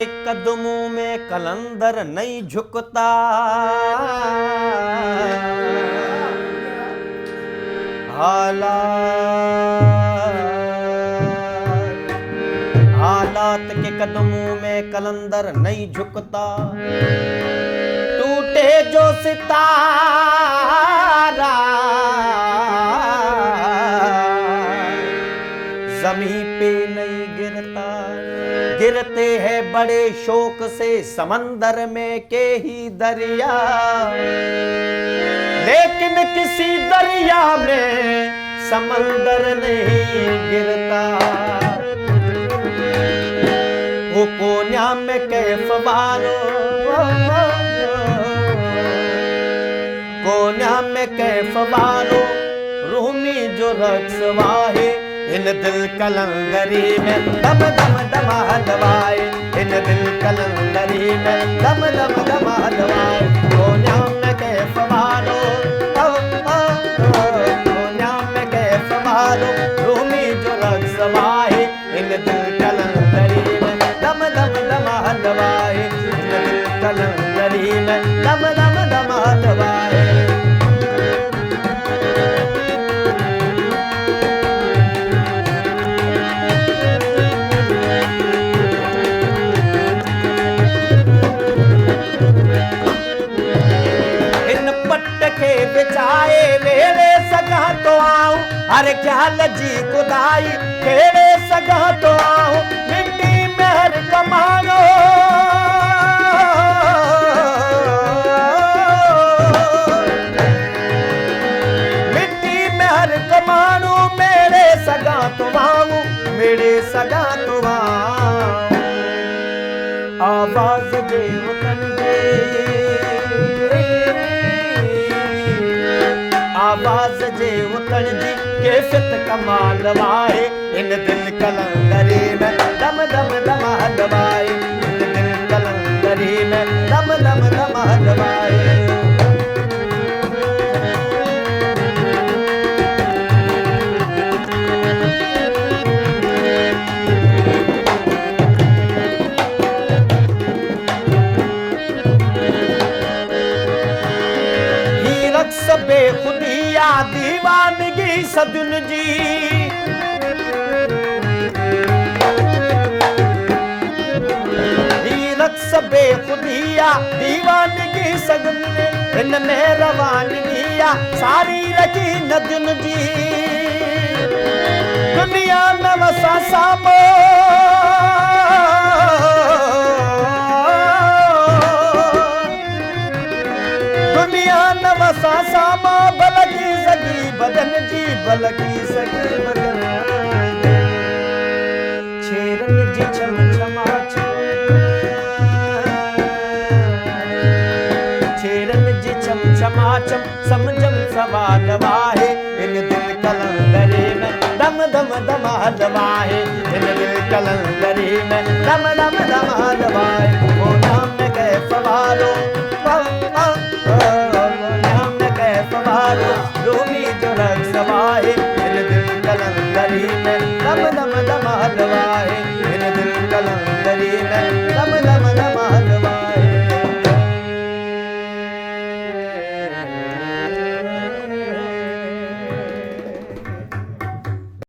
कदमों में कलंदर नहीं झुकता, हालात के कदमों में कलंदर नहीं झुकता। टूटे जो सितारा जमीन पे नहीं गिरता। गिरते हैं बड़े शौक से समंदर में के ही दरिया, लेकिन किसी दरिया में समंदर नहीं गिरता। वो कोन्या में कैफ वालो, कोन्या में कैफ वालो, रूमी जो रक्स वाहे, इन दिल कलंदरी में दम दम दम हलवाए, इन दिल कलंदरी में दम दम दम हलवाए। कोन्या में कैफ वालो, कोन्या में कैफ वालो, रूमी जो रक्स वाहे, इन दिल कलंदरी में दम दम दम हलवाए, इन दिल कलंदरी में दम दम दम हलवाए। बिछाए मेरे सगा तो आऊं, अरे क्या लजी खुदाई मेरे सगा तो आऊं। मिट्टी महर कमानो, मिट्टी महर कमानो, मेरे सगा तो आऊं, मेरे सगा तो आऊं। आवाज दे उतंडे, आवाज जे उतण जी कैफियत कमाल वाहे, इन दिल कलंदरी में दम दम दम हलवाए, इन दिल कलंदरी में दम दम दम हलवाए। बेखुदिया दीवानगी सदुन जी, रक्स बेखुदिया दीवानगी सदुन, इनमें रवानगिया सारी रची नदुन जी। दुनिया में वसा सामो, वसा सामा बलगी सगी बदन जी, बलगी सगी बदन। छेरन जी छम छमा छम, छेरन जी छम छमा छम, समझम सवाल वाहे, इन दिल कलंदरी में दम दम दम हलवाए, इन दिल कलंदरी में दम दम दम हलवाए। वो नाम में कैफ वालो, रूमी जो रक्स वाहे, इन दिल कलंदरी में दम दम दम हलवाए।